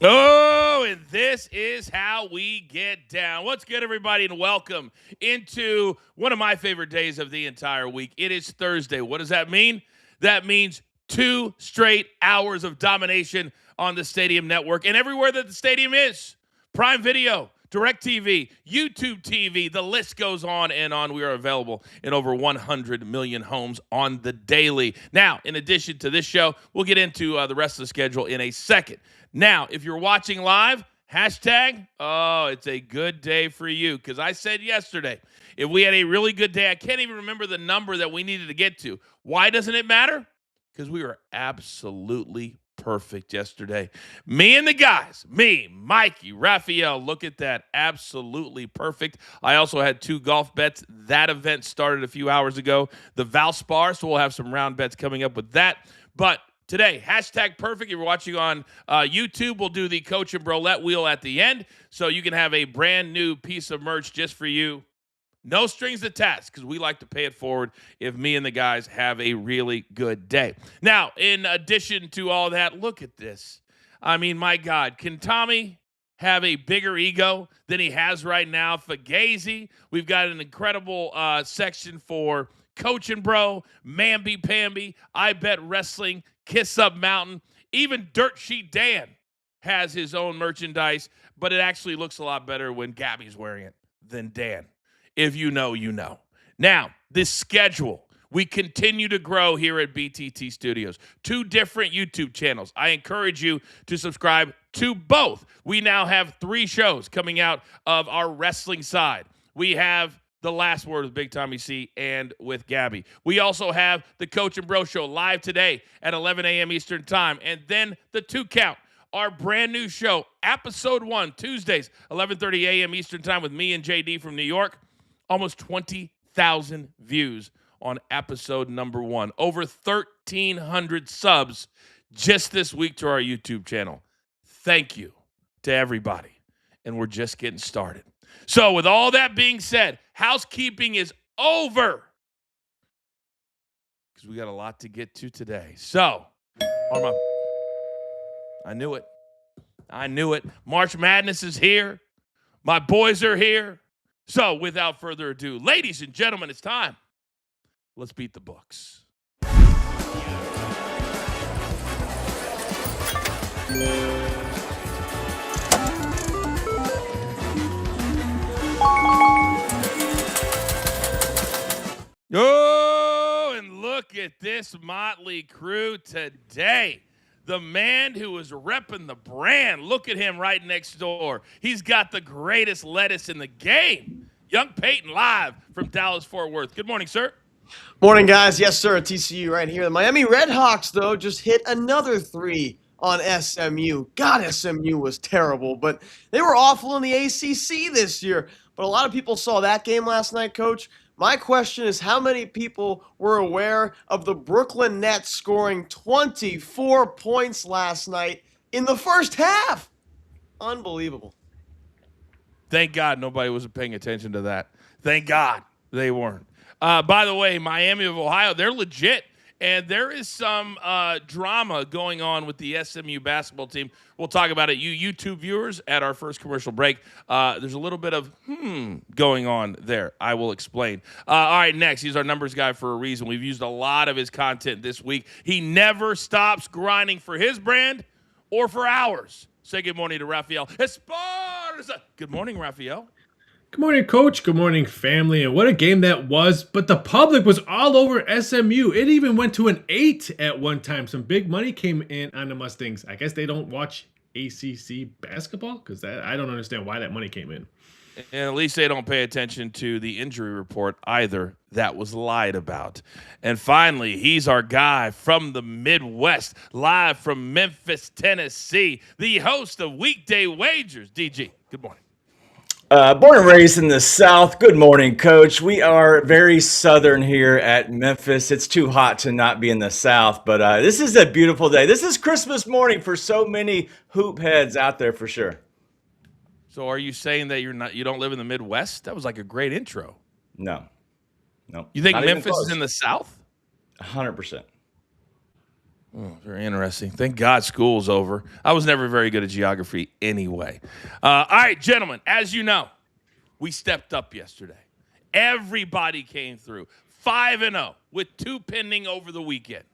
Oh, and this is how we get down. What's good, everybody, and welcome into one of my favorite days of the entire week. It is Thursday. What does that mean? That means 2 straight hours of domination on the Stadium Network and everywhere that the stadium is. Prime Video, DirecTV, YouTube TV, the list goes on and on. We are available in over 100 million homes on the daily. Now, in addition to this show, we'll get into the rest of the schedule in a second. Now, if you're watching live, hashtag, oh, it's a good day for you. Because I said yesterday, if we had a really good day, I can't even remember the number that we needed to get to. Why doesn't it matter? Because we were absolutely perfect yesterday. Me and the guys, me, Mikey, Raphael, look at that. Absolutely perfect. I also had 2 golf bets. That event started a few hours ago. The Valspar, so we'll have some round bets coming up with that. But today, hashtag perfect. If you're watching on YouTube, we'll do the Coach and Brolette wheel at the end. So you can have a brand new piece of merch just for you. No strings attached, because we like to pay it forward if me and the guys have a really good day. Now, in addition to all that, look at this. I mean, my God, can Tommy have a bigger ego than he has right now? Fugazi, we've got an incredible section for Coach and Bro, Mamby Pamby, I Bet Wrestling, Kiss Up Mountain. Even Dirt Sheet Dan has his own merchandise, but it actually looks a lot better when Gabby's wearing it than Dan. If you know, you know. Now, this schedule, we continue to grow here at BTT Studios. 2 different YouTube channels. I encourage you to subscribe to both. We now have 3 shows coming out of our wrestling side. We have The Last Word with Big Tommy C and with Gabby. We also have the Coach and Bro Show live today at 11 a.m. Eastern Time. And then the 2 Count, our brand new show, episode 1, Tuesdays, 11:30 a.m. Eastern Time with me and JD from New York. Almost 20,000 views on episode number 1. Over 1,300 subs just this week to our YouTube channel. Thank you to everybody. And we're just getting started. So with all that being said, housekeeping is over, because we got a lot to get to today. So, I knew it. I knew it. March Madness is here. My boys are here. So, without further ado, ladies and gentlemen, it's time. Let's beat the books. Oh, and look at this motley crew today. The man who is repping the brand. Look at him right next door. He's got the greatest lettuce in the game. Young Peyton live from Dallas-Fort Worth. Good morning, sir. Morning, guys. Yes, sir. TCU right here. The Miami Redhawks, though, just hit another 3 on SMU. God, SMU was terrible, but they were awful in the ACC this year. But a lot of people saw that game last night, Coach. My question is, how many people were aware of the Brooklyn Nets scoring 24 points last night in the first half? Unbelievable. Thank God nobody was paying attention to that. Thank God they weren't. By the way, Miami of Ohio, they're legit. And there is some drama going on with the SMU basketball team. We'll talk about it. You YouTube viewers, at our first commercial break, there's a little bit of going on there. I will explain. All right, next. He's our numbers guy for a reason. We've used a lot of his content this week. He never stops grinding for his brand or for ours. Say good morning to Raphael Esparza. Good morning, Raphael. Good morning, Coach. Good morning, family. And what a game that was. But the public was all over SMU. It even went to an 8 at one time. Some big money came in on the Mustangs. I guess they don't watch ACC basketball, because I don't understand why that money came in. And at least they don't pay attention to the injury report either that was lied about. And finally, he's our guy from the Midwest, live from Memphis, Tennessee, the host of Weekday Wagers. DG, good morning. Born and raised in the South. Good morning, Coach. We are very southern here at Memphis. It's too hot to not be in the South, but this is a beautiful day. This is Christmas morning for so many hoop heads out there for sure. So are you saying that you don't live in the Midwest? That was like a great intro. No. You think Not even Memphis close. is in the South? 100%. Oh, very interesting. Thank God school's over. I was never very good at geography anyway. All right, gentlemen, as you know, we stepped up yesterday. Everybody came through 5-0 with 2 pending over the weekend.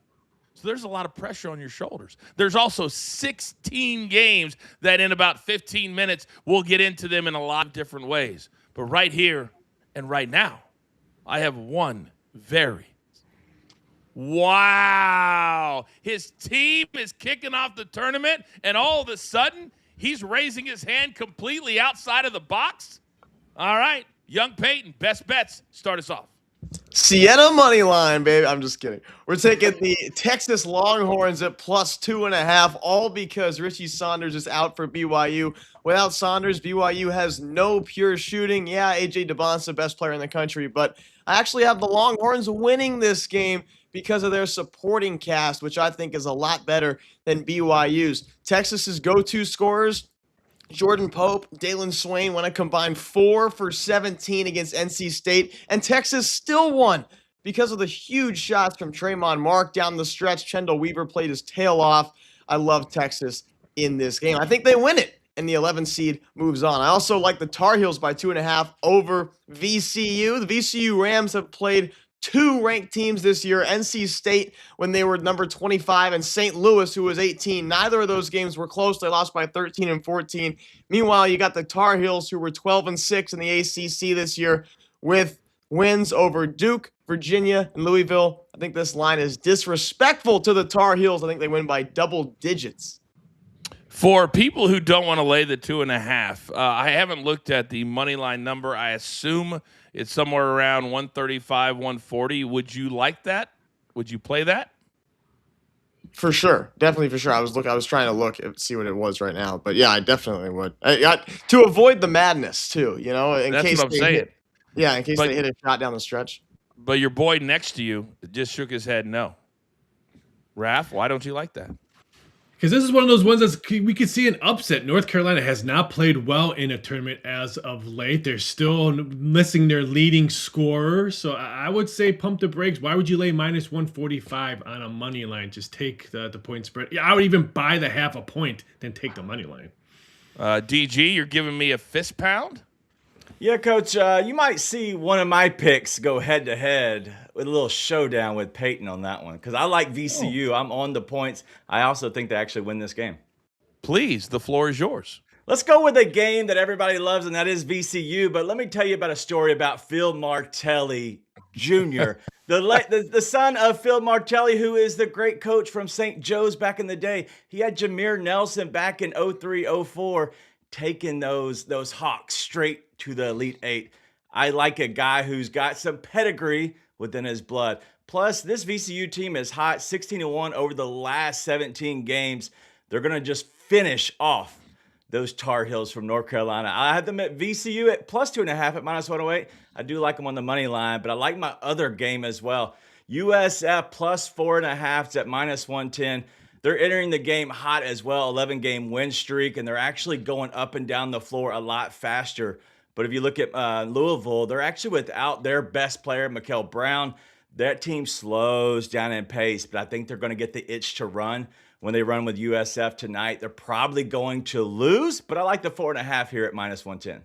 So there's a lot of pressure on your shoulders. There's also 16 games that in about 15 minutes, we'll get into them in a lot of different ways. But right here and right now, I have one very wow. His team is kicking off the tournament, and all of a sudden, he's raising his hand completely outside of the box. All right, young Peyton, best bets. Start us off. Siena money line, baby. I'm just kidding. We're taking the Texas Longhorns at +2.5, all because Richie Saunders is out for BYU. Without Saunders, BYU has no pure shooting. Yeah, AJ DeBon's the best player in the country, but I actually have the Longhorns winning this game because of their supporting cast, which I think is a lot better than BYU's. Texas's go-to scorers, Jordan Pope, Dalen Swain went a combined 4 for 17 against NC State, and Texas still won because of the huge shots from Traymon Mark down the stretch. Chendall Weaver played his tail off. I love Texas in this game. I think they win it, and the 11 seed moves on. I also like the Tar Heels by 2.5 over VCU. The VCU Rams have played 2 ranked teams this year, NC State when they were number 25 and St. Louis who was 18. Neither of those games were close. They lost by 13 and 14. Meanwhile, you got the Tar Heels who were 12 and 6 in the ACC this year with wins over Duke, Virginia, and Louisville. I think this line is disrespectful to the Tar Heels. I think they win by double digits. For people who don't want to lay the 2.5, I haven't looked at the money line number. I assume it's somewhere around 135, 140. Would you like that? Would you play that? For sure, definitely for sure. I was trying to look and see what it was right now, but yeah, I definitely would. To avoid the madness too, you know, in That's case what I'm saying. in case they hit a shot down the stretch. But your boy next to you just shook his head no. Raph, why don't you like that? Because this is one of those ones that we could see an upset. North Carolina has not played well in a tournament as of late. They're still missing their leading scorer. So I would say pump the brakes. Why would you lay -145 on a money line? Just take the point spread. Yeah, I would even buy the half a point, then take the money line. DG, you're giving me a fist pound? Yeah, Coach, you might see one of my picks go head-to-head with a little showdown with Peyton on that one because I like VCU. I'm on the points. I also think they actually win this game. Please, the floor is yours. Let's go with a game that everybody loves, and that is VCU. But let me tell you about a story about Phil Martelli Jr., the son of Phil Martelli, who is the great coach from St. Joe's back in the day. He had Jameer Nelson back in 03, 04, taking those Hawks straight to the Elite Eight. I like a guy who's got some pedigree within his blood. Plus, this VCU team is hot, 16-1 over the last 17 games. They're going to just finish off those Tar Heels from North Carolina. I have them at VCU at +2.5 at -108. I do like them on the money line, but I like my other game as well. USF +4.5. It's at -110. They're entering the game hot as well, 11-game win streak, and they're actually going up and down the floor a lot faster. But if you look at Louisville, they're actually without their best player, Mikael Brown. That team slows down in pace, but I think they're going to get the itch to run when they run with USF tonight. They're probably going to lose, but I like the 4.5 here at -110.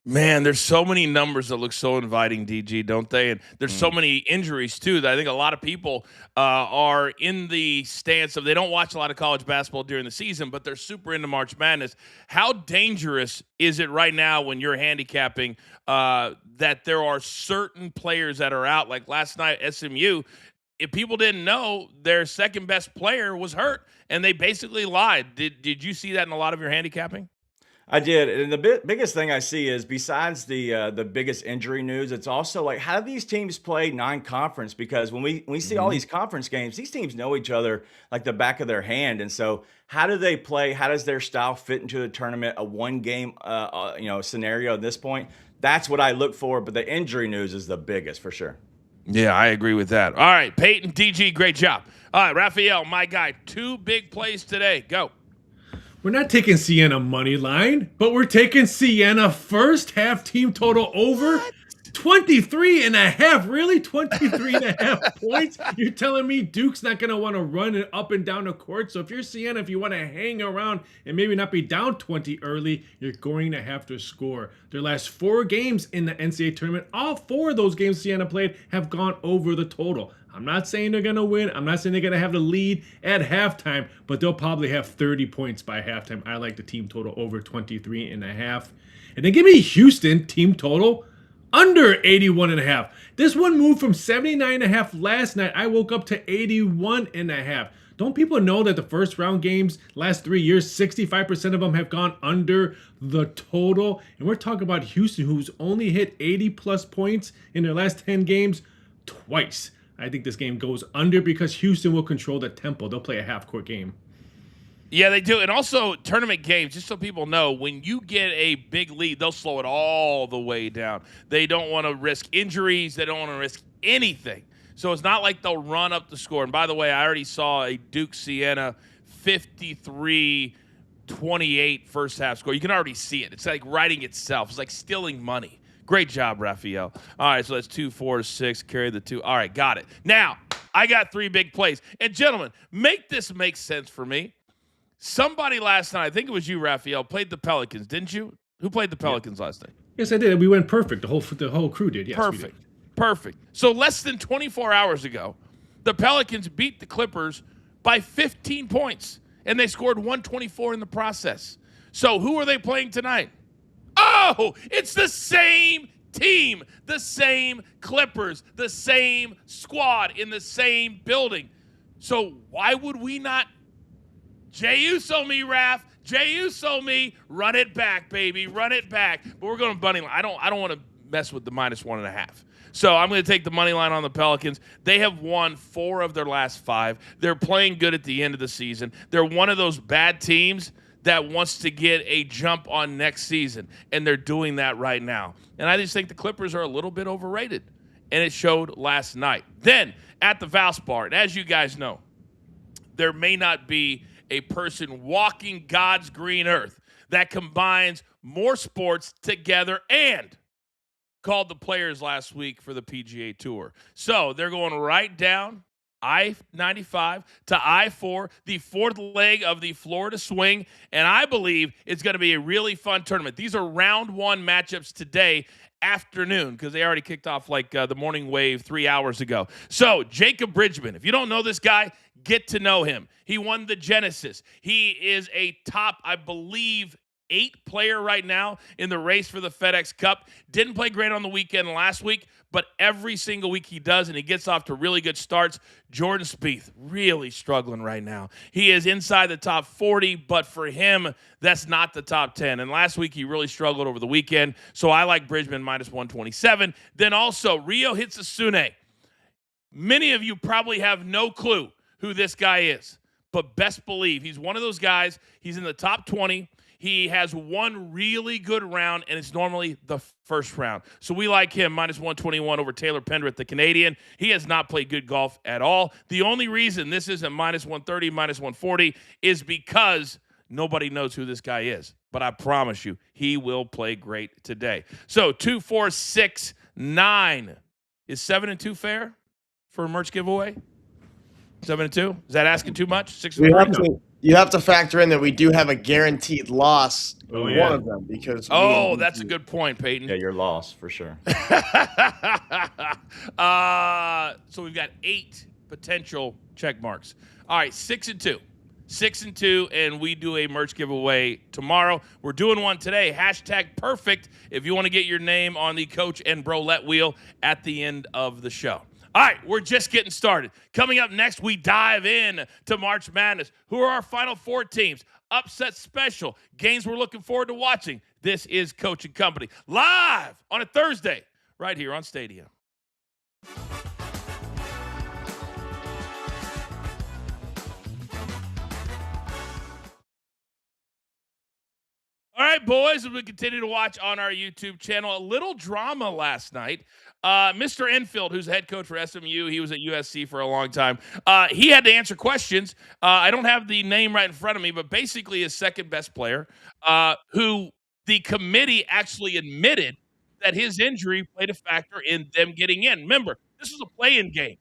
Man, there's so many numbers that look so inviting, DG, don't they? And there's so many injuries, too, that I think a lot of people are in the stance of they don't watch a lot of college basketball during the season, but they're super into March Madness. How dangerous is it right now when you're handicapping that there are certain players that are out? Like last night, SMU, if people didn't know, their second-best player was hurt, and they basically lied. Did you see that in a lot of your handicapping? I did, and the biggest thing I see is besides the biggest injury news, it's also like how do these teams play non-conference? Because when we see all these conference games, these teams know each other like the back of their hand, and so how do they play? How does their style fit into the tournament? A one-game scenario at this point, that's what I look for. But the injury news is the biggest for sure. Yeah, I agree with that. All right, Peyton, DG, great job. All right, Raphael, my guy, 2 big plays today. Go. We're not taking Siena money line, but we're taking Siena first half team total over 23 and a half. Really? 23 and a half points? You're telling me Duke's not going to want to run it up and down the court? So if you're Siena, if you want to hang around and maybe not be down 20 early, you're going to have to score. Their last 4 games in the NCAA tournament, all 4 of those games Siena played have gone over the total. I'm not saying they're going to win. I'm not saying they're going to have the lead at halftime, but they'll probably have 30 points by halftime. I like the team total over 23 and a half. And then give me Houston team total under 81 and a half. This one moved from 79 and a half last night. I woke up to 81 and a half. Don't people know that the first round games last 3 years, 65% of them have gone under the total? And we're talking about Houston, who's only hit 80 plus points in their last 10 games twice. I think this game goes under because Houston will control the tempo. They'll play a half-court game. Yeah, they do. And also, tournament games, just so people know, when you get a big lead, they'll slow it all the way down. They don't want to risk injuries. They don't want to risk anything. So it's not like they'll run up the score. And by the way, I already saw a Duke-Siena 53-28 first half score. You can already see it. It's like writing itself. It's like stealing money. Great job, Raphael. All right, so that's 2, 4, 6. Carry the 2. All right, got it. Now, I got 3 big plays. And gentlemen, make this make sense for me. Somebody last night, I think it was you, Raphael, played the Pelicans, didn't you? Who played the Pelicans last night? Yes, I did. We went perfect. The whole crew did. Yes, perfect. Perfect. So less than 24 hours ago, the Pelicans beat the Clippers by 15 points, and they scored 124 in the process. So who are they playing tonight? Oh, it's the same team, the same Clippers, the same squad in the same building. So why would we not? Jay Uso me, Raph. Jay Uso me. Run it back, baby. Run it back. But we're going to money line. I don't want to mess with the -1.5. So I'm going to take the money line on the Pelicans. They have won 4 of their last 5. They're playing good at the end of the season. They're one of those bad teams that wants to get a jump on next season, and they're doing that right now. And I just think the Clippers are a little bit overrated, and it showed last night. Then at the Valspar, and as you guys know, there may not be a person walking God's green earth that combines more sports together and called the players last week for the PGA Tour. So they're going right down I-95 to I-4, the 4th leg of the Florida Swing, and I believe it's going to be a really fun tournament. These are round 1 matchups today afternoon because they already kicked off like the morning wave 3 hours ago. So Jacob Bridgman, if you don't know this guy, get to know him. He won the Genesis. He is a top, I believe, 8 player right now in the race for the FedEx Cup. Didn't play great on the weekend last week, but every single week he does, and he gets off to really good starts. Jordan Spieth, really struggling right now. He is inside the top 40, but for him, that's not the top 10. And last week, he really struggled over the weekend, so I like Bridgman -127. Then also, Rio Hitsasune. Many of you probably have no clue who this guy is, but best believe he's one of those guys. He's in the top 20. He has one really good round, and it's normally the first round. So we like him -121 over Taylor Pendrith, the Canadian. He has not played good golf at all. The only reason this isn't -130, -140 is because nobody knows who this guy is. But I promise you, he will play great today. So 2, 4, 6, 9. Is 7 and 2 fair for a merch giveaway? 7 and 2? Is that asking too much? 6 and 3? You have to factor in that we do have a guaranteed loss in one of them because. Oh, that's a good point, Peyton. Yeah, you're lost for sure. So we've got 8 potential check marks. All right, 6 and 2. 6 and 2, and we do a merch giveaway tomorrow. We're doing one today. #perfect if you want to get your name on the Coach and Brolette wheel at the end of the show. All right, we're just getting started. Coming up next, we dive in to March Madness. Who are our Final 4 teams? Upset special. Games we're looking forward to watching. This is Coach and Company, live on a Thursday, right here on Stadium. All right, boys, as we continue to watch on our YouTube channel, a little drama last night. Mr. Enfield, who's the head coach for SMU, he was at USC for a long time. He had to answer questions. I don't have the name right in front of me, but basically his second best player, who the committee actually admitted that his injury played a factor in them getting in. Remember, this was a play-in game,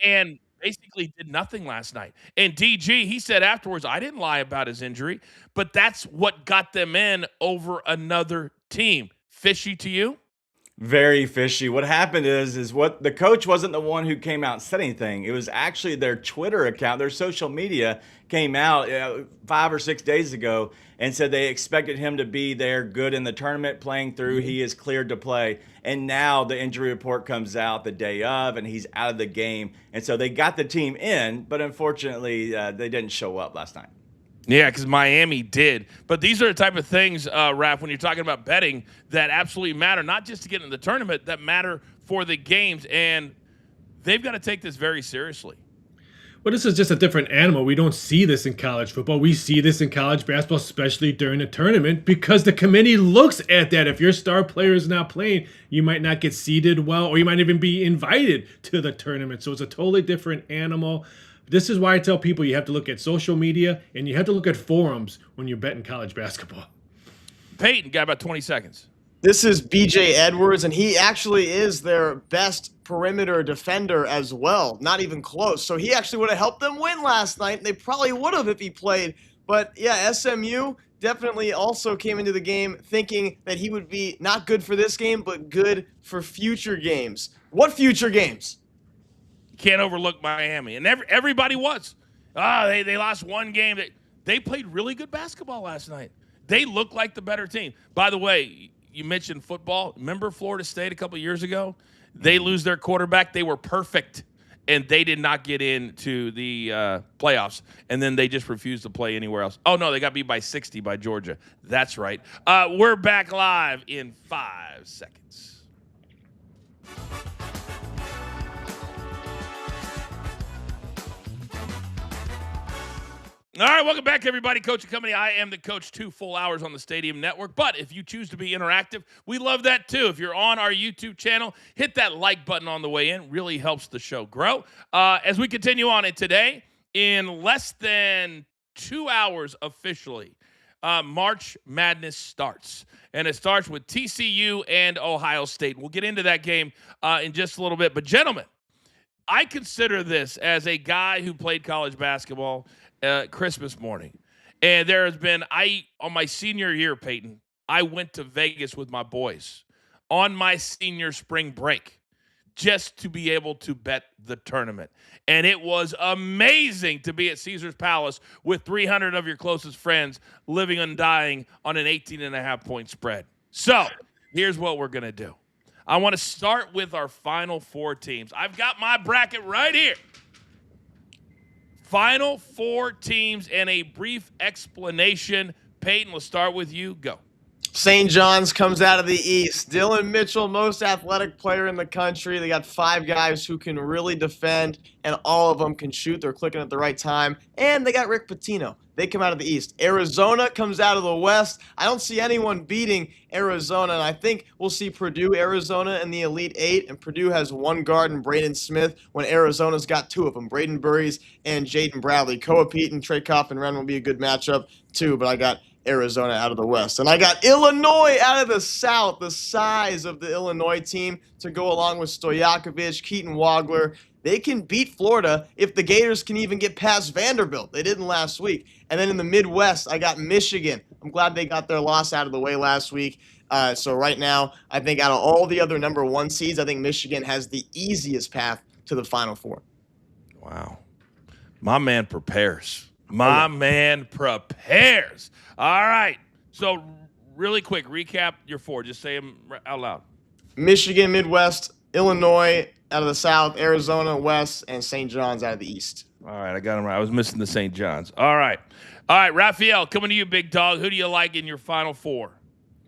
and basically did nothing last night. And DG, he said afterwards, I didn't lie about his injury, but that's what got them in over another team. Fishy to you? Very fishy. What happened is what the coach wasn't the one who came out and said anything. It was actually their Twitter account, their social media came out 5 or 6 days ago and said they expected him to be there good in the tournament, playing through. He is cleared to play. And now the injury report comes out the day of, and he's out of the game. And so they got the team in, but unfortunately they didn't show up last night. Yeah, because Miami did. But these are the type of things, Raph, when you're talking about betting that absolutely matter, not just to get in the tournament, that matter for the games. And they've got to take this very seriously. Well, this is just a different animal. We don't see this in college football. We see this in college basketball, especially during the tournament, because the committee looks at that. If your star player is not playing, you might not get seeded well, or you might even be invited to the tournament. So it's a totally different animal. This is why I tell people you have to look at social media and you have to look at forums when you're betting college basketball. Peyton, got about 20 seconds. This is BJ Edwards, and he actually is their best perimeter defender as well. Not even close. So he actually would have helped them win last night. They probably would have if he played. But yeah, SMU definitely also came into the game thinking that he would be not good for this game, but good for future games. What future games? Can't overlook Miami. And everybody was. They lost one game. They played really good basketball last night. They looked like the better team. By the way, you mentioned football. Remember Florida State a couple years ago? They lose their quarterback. They were perfect, and they did not get into the playoffs. And then they just refused to play anywhere else. Oh, no, they got beat by 60 by Georgia. That's right. We're back live in 5 seconds. All right, welcome back, everybody. Coach and Company. I am the coach. 2 full hours on the Stadium Network. But if you choose to be interactive, we love that too. If you're on our YouTube channel, hit that like button on the way in. Really helps the show grow. As we continue on it today, in less than 2 hours officially, March Madness starts. And it starts with TCU and Ohio State. We'll get into that game in just a little bit. But gentlemen, I consider this as a guy who played college basketball Christmas morning. And there has been, on my senior year, Peyton, I went to Vegas with my boys on my senior spring break just to be able to bet the tournament. And it was amazing to be at Caesar's Palace with 300 of your closest friends living and dying on an 18.5-point spread. So here's what we're going to do. I want to start with our final 4 teams. I've got my bracket right here. Final 4 teams and a brief explanation. Peyton, let's start with you. Go. St. John's comes out of the East. Dylan Mitchell, most athletic player in the country. They got 5 guys who can really defend, and all of them can shoot. They're clicking at the right time. And they got Rick Pitino. They come out of the East. Arizona comes out of the West. I don't see anyone beating Arizona, and I think we'll see Purdue, Arizona in the Elite 8, and Purdue has 1 guard in Braden Smith when Arizona's got 2 of them, Braden Burries and Jaden Bradley. Koa Pete and Trey Coffin-Wren will be a good matchup too, but I got Arizona out of the West. And I got Illinois out of the South, the size of the Illinois team to go along with Stojakovic, Keaton Wagler. They can beat Florida if the Gators can even get past Vanderbilt. They didn't last week. And then in the Midwest, I got Michigan. I'm glad they got their loss out of the way last week. So right now, I think out of all the other number 1 seeds, I think Michigan has the easiest path to the Final Four. Wow. My man prepares. My man prepares. All right. So really quick, recap your 4. Just say them out loud. Michigan, Midwest, Illinois out of the South, Arizona, West, and St. John's out of the East. All right, I got them right. I was missing the St. John's. All right, Raphael, coming to you, big dog. Who do you like in your Final 4?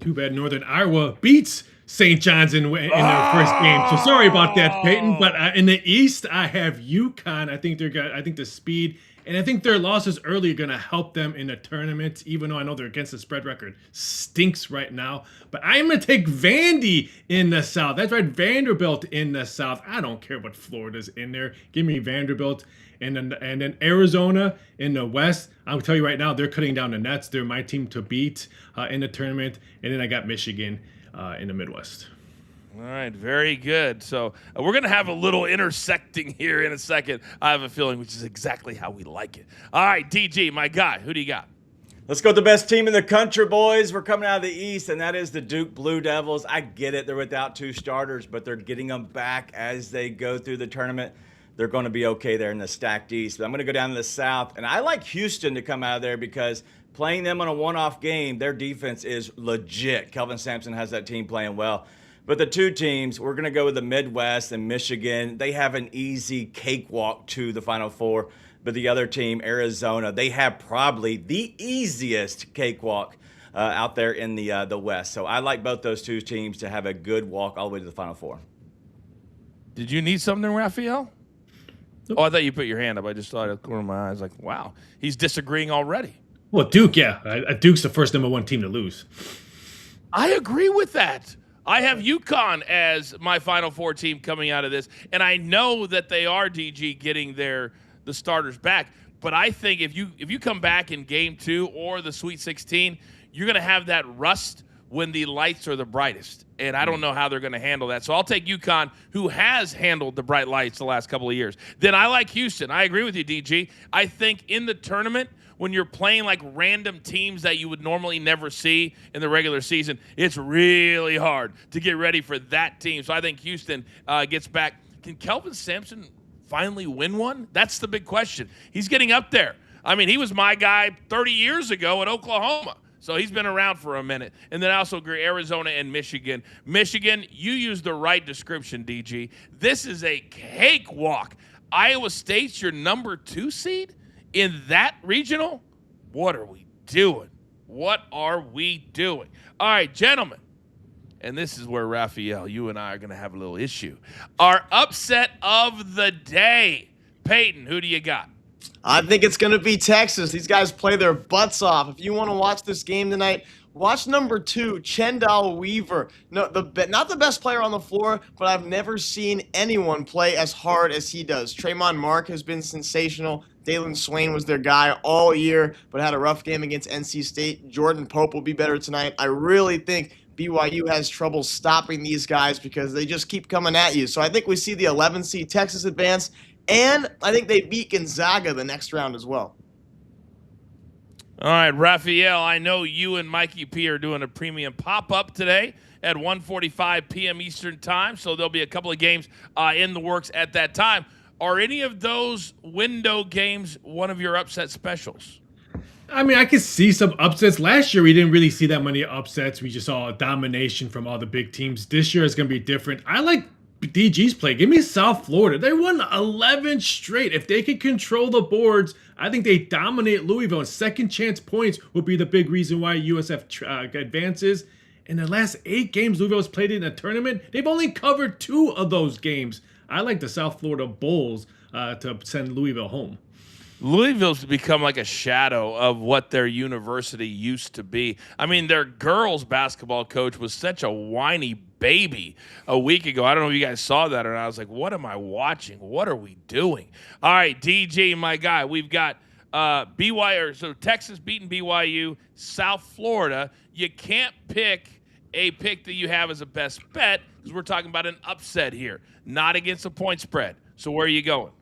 Too bad Northern Iowa beats St. John's in their first game. So sorry about that, Peyton. But in the East, I have UConn. I think the speed. And I think their losses early are going to help them in the tournament, even though I know they're against the spread record. Stinks right now. But I am going to take Vandy in the South. That's right, Vanderbilt in the South. I don't care what Florida's in there. Give me Vanderbilt. And then Arizona in the West. I'll tell you right now, they're cutting down the nets. They're my team to beat in the tournament. And then I got Michigan in the Midwest. All right, very good. So we're going to have a little intersecting here in a second, I have a feeling, which is exactly how we like it. All right, DG, my guy, who do you got? Let's go with the best team in the country, boys. We're coming out of the East, and that is the Duke Blue Devils. I get it. They're without 2 starters, but they're getting them back as they go through the tournament. They're going to be okay there in the stacked East. But I'm going to go down to the South, and I like Houston to come out of there because playing them on a one-off game, their defense is legit. Kelvin Sampson has that team playing well. But the 2 teams, we're going to go with the Midwest and Michigan. They have an easy cakewalk to the Final Four. But the other team, Arizona, they have probably the easiest cakewalk out there in the West. So I like both those 2 teams to have a good walk all the way to the Final Four. Did you need something, Raphael? Nope. Oh, I thought you put your hand up. I just thought out of the corner of my eyes, like, wow, he's disagreeing already. Well, Duke, yeah. Duke's the first number 1 team to lose. I agree with that. I have UConn as my Final Four team coming out of this, and I know that they are, DG, getting the starters back. But I think if you come back in Game 2 or the Sweet 16, you're going to have that rust when the lights are the brightest. And I don't know how they're going to handle that. So I'll take UConn, who has handled the bright lights the last couple of years. Then I like Houston. I agree with you, DG. I think in the tournament, when you're playing like random teams that you would normally never see in the regular season, it's really hard to get ready for that team. So I think Houston gets back. Can Kelvin Sampson finally win one? That's the big question. He's getting up there. I mean, he was my guy 30 years ago at Oklahoma. So he's been around for a minute. And then I also agree, Arizona and Michigan. Michigan, you used the right description, DG. This is a cakewalk. Iowa State's your number 2 seed in that regional? What are we doing? What are we doing? All right, gentlemen. And this is where, Raphael, you and I are going to have a little issue. Our upset of the day. Peyton, who do you got? I think it's going to be Texas. These guys play their butts off. If you want to watch this game tonight, watch number 2, Chendall Weaver. No, not the best player on the floor, but I've never seen anyone play as hard as he does. Tremont Mark has been sensational. Dalen Swain was their guy all year, but had a rough game against NC State. Jordan Pope will be better tonight. I really think BYU has trouble stopping these guys because they just keep coming at you. So I think we see the 11 seed Texas advance, and I think they beat Gonzaga the next round as well. All right, Raphael, I know you and Mikey P are doing a premium pop-up today at 1:45 p.m. Eastern time, so there'll be a couple of games in the works at that time. Are any of those window games one of your upset specials? I mean, I could see some upsets. Last year, we didn't really see that many upsets. We just saw a domination from all the big teams. This year is going to be different. I like DG's play. Give me South Florida. They won 11 straight. If they can control the boards, I think they dominate Louisville. And second chance points would be the big reason why USF advances. In the last 8 games Louisville has played in a tournament, they've only covered 2 of those games. I like the South Florida Bulls to send Louisville home. Louisville's become like a shadow of what their university used to be. I mean, their girls basketball coach was such a whiny baby a week ago. I don't know if you guys saw that or not. I was like, what am I watching? What are we doing? All right, DG, my guy, we've got BYU, so Texas beating BYU, South Florida. You can't pick a pick that you have as a best bet because we're talking about an upset here, not against a point spread. So where are you going?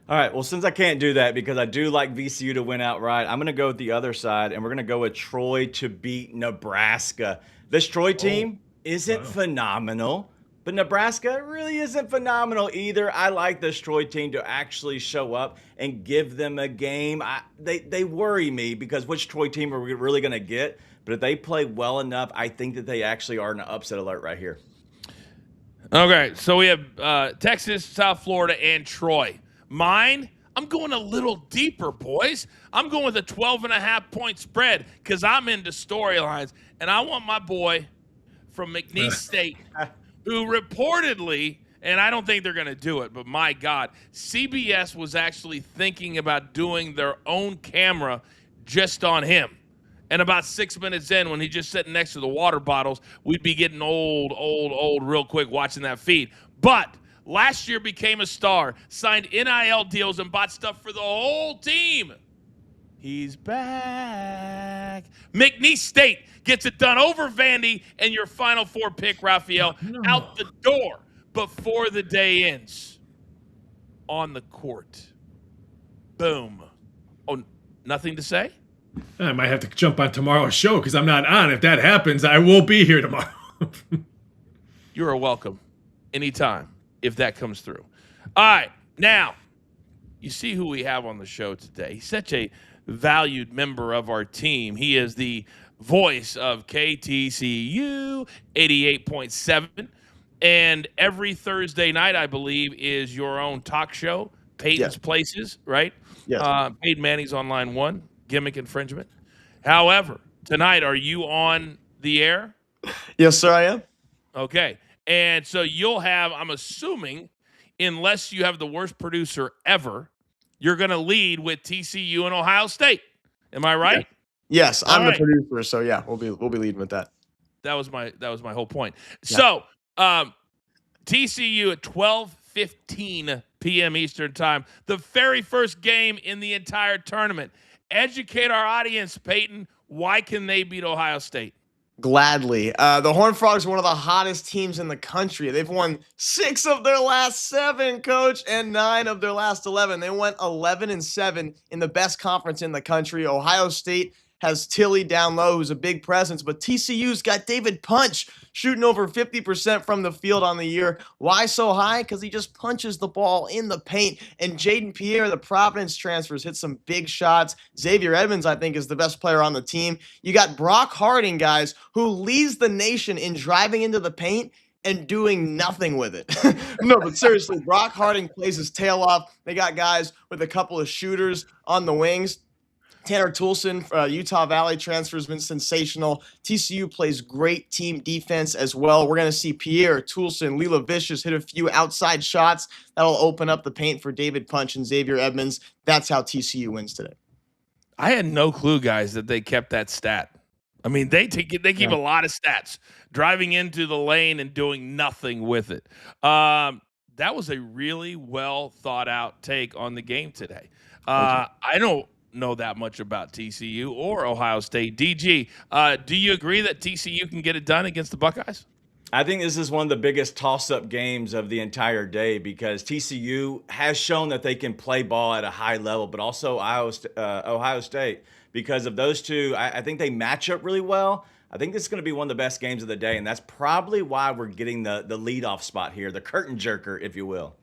All right, well, since I can't do that because I do like VCU to win outright, I'm going to go with the other side, and we're going to go with Troy to beat Nebraska. This Troy team isn't phenomenal, but Nebraska really isn't phenomenal either. I like this Troy team to actually show up and give them a game. They worry me because which Troy team are we really going to get? But if they play well enough, I think that they actually are an upset alert right here. Okay, so we have Texas, South Florida, and Troy. Mine, I'm going a little deeper, boys. I'm going with a 12.5-point spread because I'm into storylines, and I want my boy from McNeese State, who reportedly, and I don't think they're going to do it, but my God, CBS was actually thinking about doing their own camera just on him. And about 6 minutes in, when he's just sitting next to the water bottles, we'd be getting old real quick watching that feed. But last year became a star, signed NIL deals, and bought stuff for the whole team. He's back. McNeese State gets it done over Vandy, and your Final Four pick, Raphael, out the door before the day ends. On the court. Boom. Oh, nothing to say? I might have to jump on tomorrow's show because I'm not on. If that happens, I will be here tomorrow. You are welcome anytime if that comes through. All right. Now, you see who we have on the show today. He's such a valued member of our team. He is the voice of KTCU 88.7. And every Thursday night, I believe, is your own talk show, Peyton's Places, right? Yes. Peyton Manning's on line 1, gimmick infringement. However, tonight, are you on the air? Yes, sir, I am. Okay. And so you'll have, I'm assuming, unless you have the worst producer ever, you're going to lead with TCU and Ohio State. Am I right? Yes, I'm All the producer, so yeah, we'll be leading with that. That was my whole point. Yeah. So, TCU at 12:15 p.m. Eastern time, the very first game in the entire tournament. Educate our audience, Peyton. Why can they beat Ohio State? Gladly. The Horned Frogs are one of the hottest teams in the country. They've won 6 of their last 7, Coach, and 9 of their last 11. They went 11-7 in the best conference in the country. Ohio State has Tilly down low, who's a big presence, but TCU's got David Punch shooting over 50% from the field on the year. Why so high? Because he just punches the ball in the paint. And Jaden Pierre, the Providence transfers, hit some big shots. Xavier Edmonds, I think, is the best player on the team. You got Brock Harding, guys, who leads the nation in driving into the paint and doing nothing with it. No, but seriously, Brock Harding plays his tail off. They got guys with a couple of shooters on the wings. Tanner Toulson, Utah Valley transfer, has been sensational. TCU plays great team defense as well. We're going to see Pierre Toulson, Lila Vicious hit a few outside shots. That'll open up the paint for David Punch and Xavier Edmonds. That's how TCU wins today. I had no clue, guys, that they kept that stat. I mean, they keep a lot of stats, driving into the lane and doing nothing with it. That was a really well thought out take on the game today. I don't know that much about TCU or Ohio State. DG, do you agree that TCU can get it done against the Buckeyes? I think this is one of the biggest toss-up games of the entire day because TCU has shown that they can play ball at a high level, but also Ohio State. Because of those two, I think they match up really well. I think this is going to be one of the best games of the day, and that's probably why we're getting the leadoff spot here, the curtain jerker, if you will.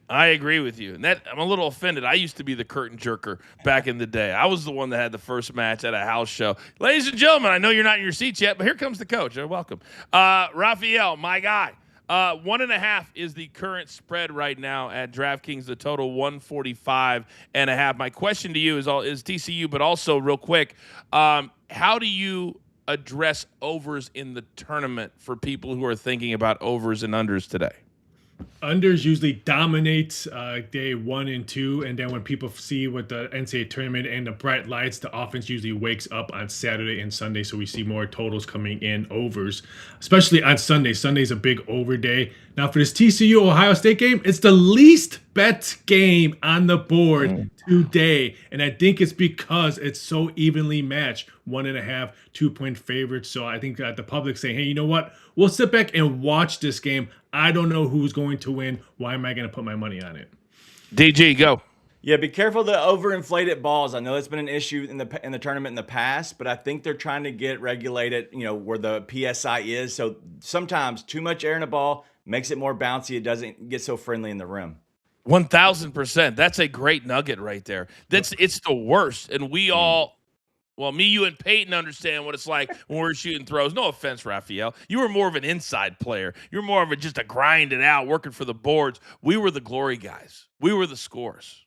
I agree with you. And I'm a little offended. I used to be the curtain jerker back in the day. I was the one that had the first match at a house show. Ladies and gentlemen, I know you're not in your seats yet, but here comes the coach. Welcome. Raphael, my guy. 1.5 is the current spread right now at DraftKings, the total 145.5. My question to you is TCU, but also real quick, how do you address overs in the tournament for people who are thinking about overs and unders today? Unders usually dominate day 1 and 2, and then when people see what the NCAA tournament and the bright lights, the offense usually wakes up on Saturday and Sunday, so we see more totals coming in overs, especially on Sunday. Sunday's a big over day. Now for this TCU Ohio State game, it's the least bet game on the board today, and I think it's because it's so evenly matched, 1.5, 2-point favorites. So I think that the public's saying, hey, you know what? We'll sit back and watch this game. I don't know who's going to win. Why am I going to put my money on it? DG, go. Yeah, be careful of the overinflated balls. I know it's been an issue in the tournament in the past, but I think they're trying to get regulated, where the PSI is. So sometimes too much air in a ball makes it more bouncy. It doesn't get so friendly in the rim. 1,000%. That's a great nugget right there. It's the worst. And we all, well, me, you, and Peyton understand what it's like when we're shooting throws. No offense, Raphael. You were more of an inside player. You're more of just a grind it out, working for the boards. We were the glory guys. We were the scores.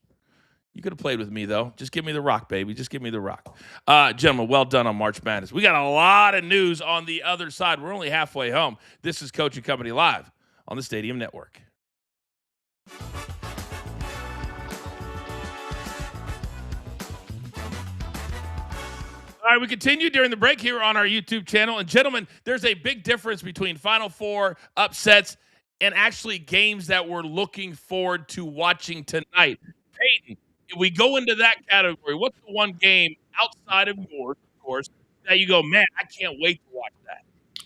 You could have played with me, though. Just give me the rock, baby. Just give me the rock. Gentlemen, well done on March Madness. We got a lot of news on the other side. We're only halfway home. This is Coach and Company Live on the Stadium Network. All right, we continue during the break here on our YouTube channel. And gentlemen, there's a big difference between Final Four upsets and actually games that we're looking forward to watching tonight. Peyton, if we go into that category, what's the one game outside of yours, of course, that you go, man, I can't wait to watch that?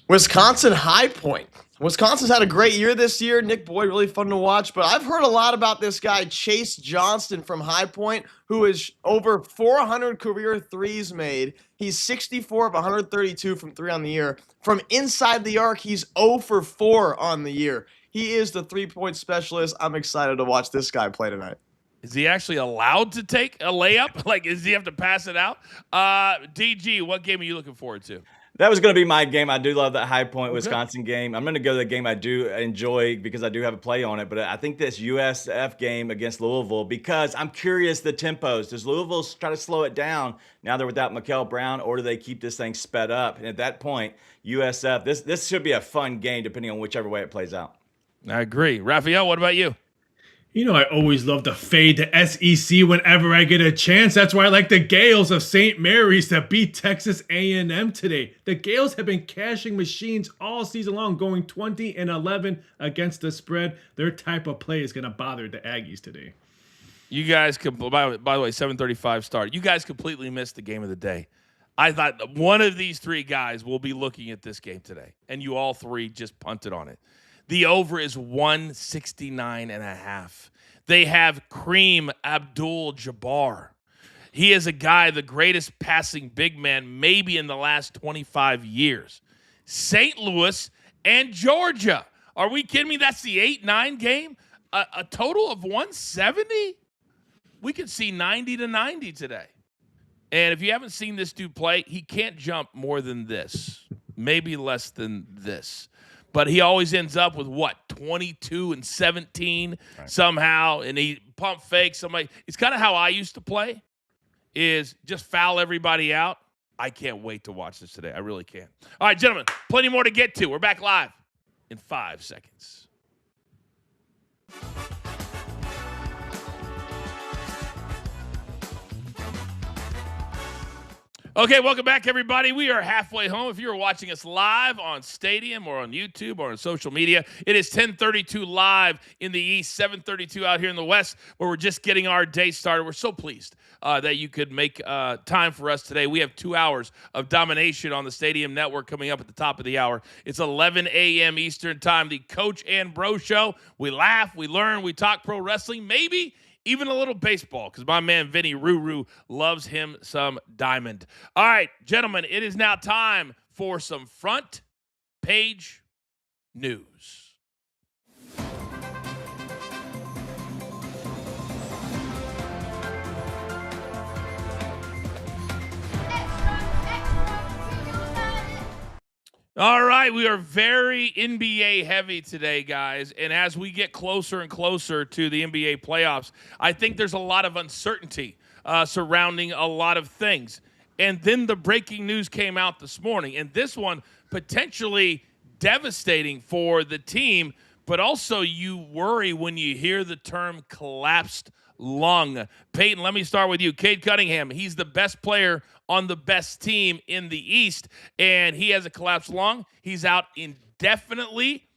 Wisconsin High Point. Wisconsin's had a great year this year. Nick Boyd, really fun to watch. But I've heard a lot about this guy, Chase Johnston from High Point, who is over 400 career threes made. He's 64 of 132 from three on the year. From inside the arc, he's 0 for 4 on the year. He is the three-point specialist. I'm excited to watch this guy play tonight. Is he actually allowed to take a layup? Like, does he have to pass it out? DG, what game are you looking forward to? That was going to be my game. I do love that High Point Wisconsin game. I'm going to go to the game I do enjoy because I do have a play on it. But I think this USF game against Louisville, because I'm curious the tempos. Does Louisville try to slow it down now they're without Mikel Brown, or do they keep this thing sped up? And at that point, USF, this should be a fun game depending on whichever way it plays out. I agree. Raphael, what about you? You know, I always love to fade the SEC whenever I get a chance. That's why I like the Gales of St. Mary's to beat Texas A&M today. The Gales have been cashing machines all season long, going 20-11 against the spread. Their type of play is going to bother the Aggies today. You guys, by the way, 7:35 start. You guys completely missed the game of the day. I thought one of these three guys will be looking at this game today, and you all three just punted on it. The over is 169.5. They have Kareem Abdul-Jabbar. He is a guy, the greatest passing big man maybe in the last 25 years. St. Louis and Georgia. Are we kidding me? That's the 8-9 game? A total of 170? We could see 90-90 today. And if you haven't seen this dude play, he can't jump more than this, maybe less than this. But he always ends up with, 22 and 17 somehow, and he pump fakes somebody. It's kind of how I used to play, is just foul everybody out. I can't wait to watch this today. I really can't. All right, gentlemen, plenty more to get to. We're back live in 5 seconds. Okay, welcome back, everybody. We are halfway home. If you're watching us live on Stadium or on YouTube or on social media, it is 10:32 live in the East, 7:32 out here in the West, where we're just getting our day started. We're so pleased that you could make time for us today. We have 2 hours of domination on the Stadium Network coming up at the top of the hour. It's 11 a.m. Eastern Time, the Coach and Bro Show. We laugh, we learn, we talk pro wrestling, maybe even a little baseball, because my man Vinny Ruru loves him some Diamond. All right, gentlemen, it is now time for some front page news. All right, we are very NBA heavy today, guys. And as we get closer and closer to the NBA playoffs, I think there's a lot of uncertainty surrounding a lot of things. And then the breaking news came out this morning, and this one potentially devastating for the team, but also you worry when you hear the term collapsed lung. Peyton, let me start with you. Cade Cunningham, he's the best player on the best team in the East, and he has a collapsed lung. He's out indefinitely.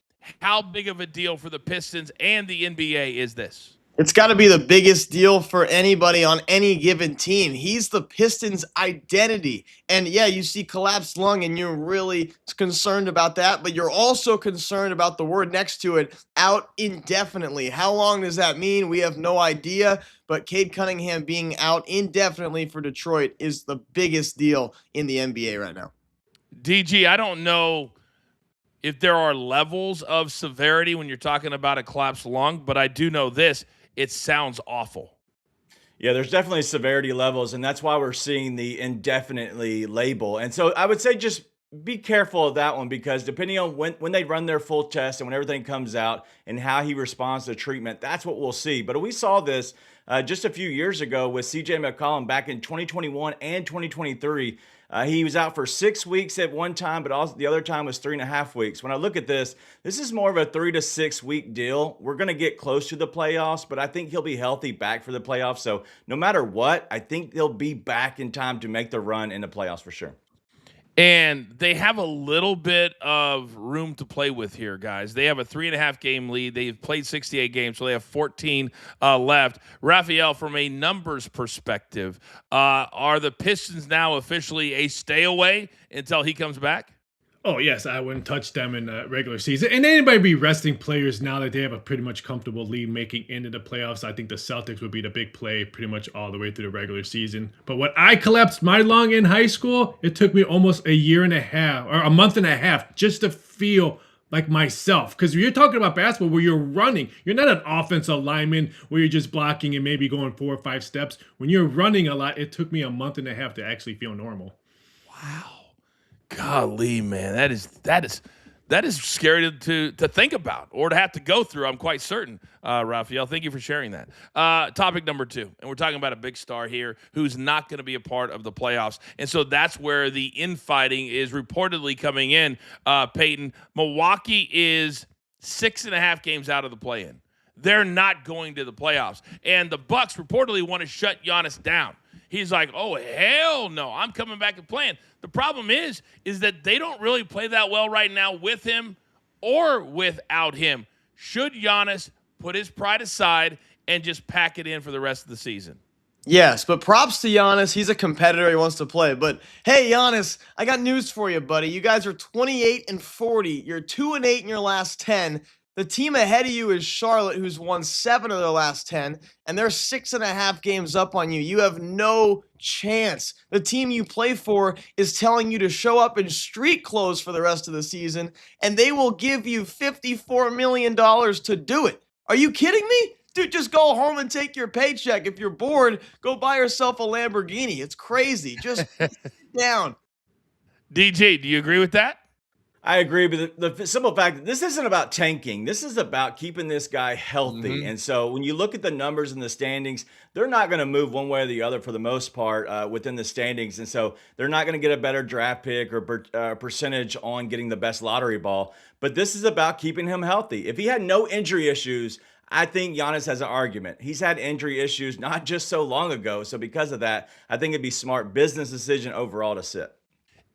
How big of a deal for the Pistons and the NBA is this? It's got to be the biggest deal for anybody on any given team. He's the Pistons' identity. And yeah, you see collapsed lung and you're really concerned about that, but you're also concerned about the word next to it, out indefinitely. How long does that mean? We have no idea, but Cade Cunningham being out indefinitely for Detroit is the biggest deal in the NBA right now. DG, I don't know if there are levels of severity when you're talking about a collapsed lung, but I do know this. It sounds awful. Yeah, there's definitely severity levels, and that's why we're seeing the indefinitely label. And so I would say just be careful of that one, because depending on when they run their full test and when everything comes out and how he responds to treatment, that's what we'll see. But we saw this just a few years ago with C.J. McCollum back in 2021 and 2023. He was out for 6 weeks at one time, but also the other time was 3.5 weeks. When I look at this is more of a 3 to 6 week deal. We're going to get close to the playoffs, but I think he'll be healthy back for the playoffs. So no matter what, I think they'll be back in time to make the run in the playoffs for sure. And they have a little bit of room to play with here, guys. They have a 3.5 game lead. They've played 68 games, so they have 14 left. Raphael, from a numbers perspective, are the Pistons now officially a stay away until he comes back? Oh, yes, I wouldn't touch them in the regular season. And anybody be resting players now that they have a pretty much comfortable lead making into the playoffs. I think the Celtics would be the big play pretty much all the way through the regular season. But when I collapsed my lung in high school, it took me almost a year and a half or a month and a half just to feel like myself. Because you're talking about basketball where you're running. You're not an offensive lineman where you're just blocking and maybe going 4 or 5 steps. When you're running a lot, it took me a month and a half to actually feel normal. Wow. Golly, man, that is scary to think about or to have to go through. I'm quite certain, Raphael. Thank you for sharing that. Topic number 2, and we're talking about a big star here who's not going to be a part of the playoffs, and so that's where the infighting is reportedly coming in. Peyton, Milwaukee is 6.5 games out of the play-in. They're not going to the playoffs, and the Bucks reportedly want to shut Giannis down. He's like, oh, hell no, I'm coming back and playing. The problem is that they don't really play that well right now with him or without him. Should Giannis put his pride aside and just pack it in for the rest of the season? Yes, but props to Giannis. He's a competitor. He wants to play. But hey, Giannis, I got news for you, buddy. You guys are 28-40. You're 2-8 in your last 10. The team ahead of you is Charlotte, who's won 7 of their last 10, and they're 6.5 games up on you. You have no chance. The team you play for is telling you to show up in street clothes for the rest of the season, and they will give you $54 million to do it. Are you kidding me? Dude, just go home and take your paycheck. If you're bored, go buy yourself a Lamborghini. It's crazy. Just sit down. DJ, do you agree with that? I agree, but the simple fact that this isn't about tanking. This is about keeping this guy healthy. And so when you look at the numbers in the standings, they're not going to move one way or the other for the most part within the standings. And so they're not going to get a better draft pick or percentage on getting the best lottery ball. But this is about keeping him healthy. If he had no injury issues, I think Giannis has an argument. He's had injury issues not just so long ago. So because of that, I think it'd be smart business decision overall to sit.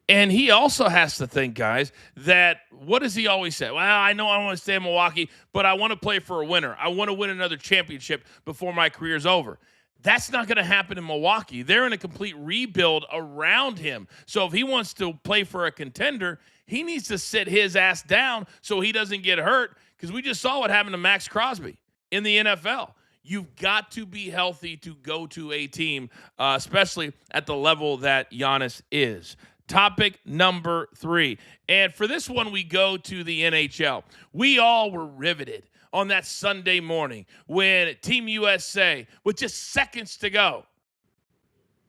And he also has to think, guys, that what does he always say? Well, I know I want to stay in Milwaukee, but I want to play for a winner. I want to win another championship before my career's over. That's not going to happen in Milwaukee. They're in a complete rebuild around him. So if he wants to play for a contender, he needs to sit his ass down so he doesn't get hurt, because we just saw what happened to Max Crosby in the NFL. You've got to be healthy to go to a team, especially at the level that Giannis is. Topic number 3. And for this one, we go to the NHL. We all were riveted on that Sunday morning when Team USA, with just seconds to go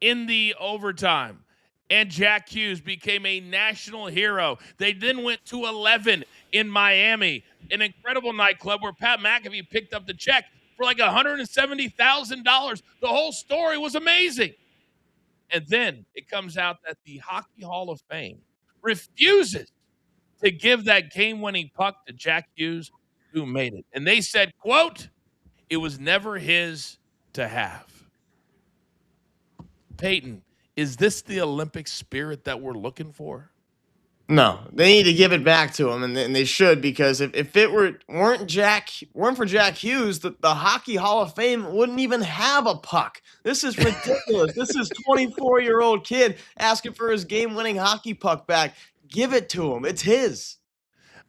in the overtime, and Jack Hughes became a national hero. They then went to 11 in Miami, an incredible nightclub where Pat McAfee picked up the check for like $170,000. The whole story was amazing. And then it comes out that the Hockey Hall of Fame refuses to give that game-winning puck to Jack Hughes, who made it. And they said, quote, it was never his to have. Peyton, is this the Olympic spirit that we're looking for? No, they need to give it back to him, and they should, because if it weren't for Jack Hughes, the Hockey Hall of Fame wouldn't even have a puck. This is ridiculous. This is 24-year-old kid asking for his game-winning hockey puck back. Give it to him. It's his.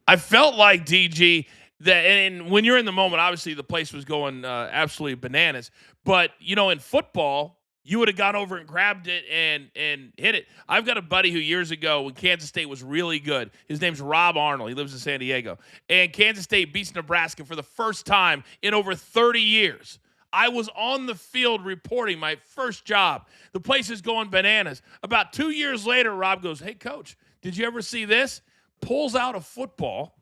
I felt like, DG, that, and when you're in the moment, obviously the place was going absolutely bananas. But, you know, in football, you would have gone over and grabbed it and hit it. I've got a buddy who years ago, when Kansas State was really good, his name's Rob Arnold. He lives in San Diego. And Kansas State beats Nebraska for the first time in over 30 years. I was on the field reporting, my first job. The place is going bananas. About 2 years later, Rob goes, hey, coach, did you ever see this? Pulls out a football.